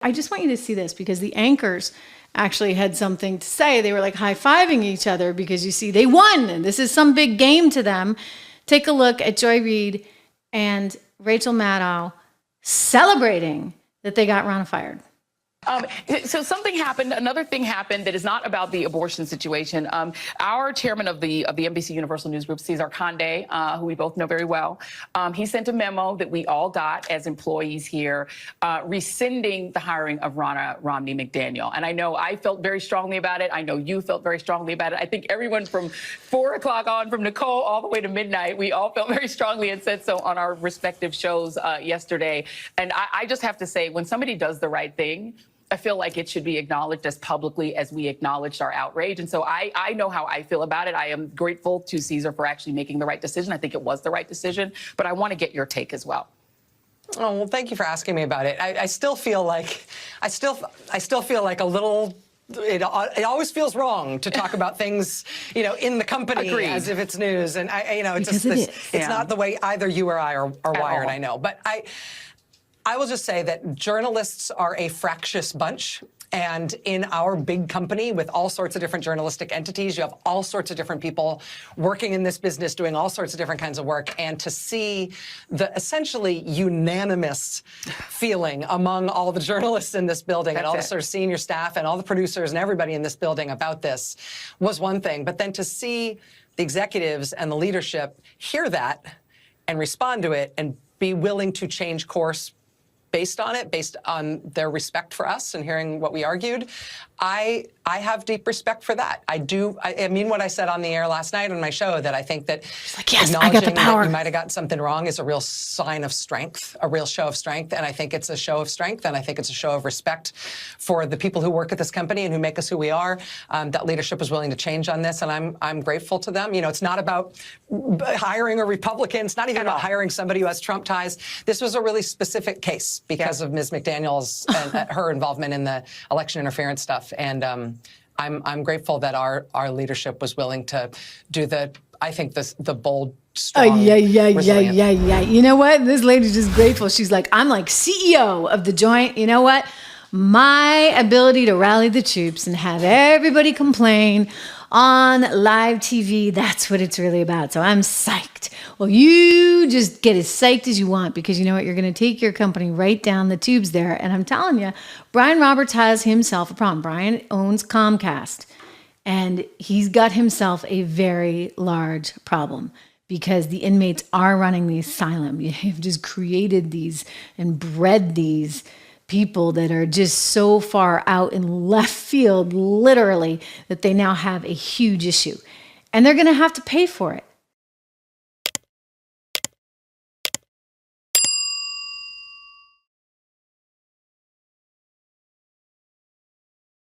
I just want you to see this because the anchors actually had something to say. They were like high-fiving each other because you see they won and this is some big game to them. Take a look at Joy Reid and Rachel Maddow celebrating that they got Ronna fired. So something happened. Another thing happened that is not about the abortion situation. Our chairman of the NBC Universal News Group, Cesar Conde, who we both know very well, he sent a memo that we all got as employees here, rescinding the hiring of Ronna McDaniel. And I know I felt very strongly about it. I know you felt very strongly about it. I think everyone from 4 o'clock on, from Nicole all the way to midnight, we all felt very strongly and said so on our respective shows yesterday. And I just have to say, when somebody does the right thing, I feel like it should be acknowledged as publicly as we acknowledged our outrage. And so I know how I feel about it. I am grateful to Cesar for actually making the right decision. I think it was the right decision, but I want to get your take as well. Oh, well, thank you for asking me about it. I still feel like a little. It always feels wrong to talk about things, in the company Agreed. As if it's news, and it's not the way either you or I are wired. I know, but I will just say that journalists are a fractious bunch. And in our big company with all sorts of different journalistic entities, you have all sorts of different people working in this business, doing all sorts of different kinds of work. And to see the essentially unanimous feeling among all the journalists in this building and all the sort of senior staff and all the producers and everybody in this building about this was one thing. But then to see the executives and the leadership hear that and respond to it and be willing to change course based on their respect for us and hearing what we argued, I have deep respect for that. I mean what I said on the air last night on my show, that I think that yes, I got the power. That you might have gotten something wrong is a real sign of strength, a real show of strength. And I think it's a show of strength, and I think it's a show of respect for the people who work at this company and who make us who we are. That leadership was willing to change on this, and I'm grateful to them. It's not about hiring a Republican. It's not even about hiring somebody who has Trump ties. This was a really specific case because of Ms. McDaniel's and her involvement in the election interference stuff. And I'm grateful that our leadership was willing to do the bold, strong, yeah. You know what? This lady's just grateful. She's like, I'm like CEO of the joint. You know what? My ability to rally the troops and have everybody complain on live TV, that's what it's really about. So I'm psyched. Well, you just get as psyched as you want, because you know what? You're going to take your company right down the tubes there. And I'm telling you, Brian Roberts has himself a problem. Brian owns Comcast, and he's got himself a very large problem, because the inmates are running the asylum. You've just created these and bred these people that are just so far out in left field, literally, that they now have a huge issue. And they're going to have to pay for it.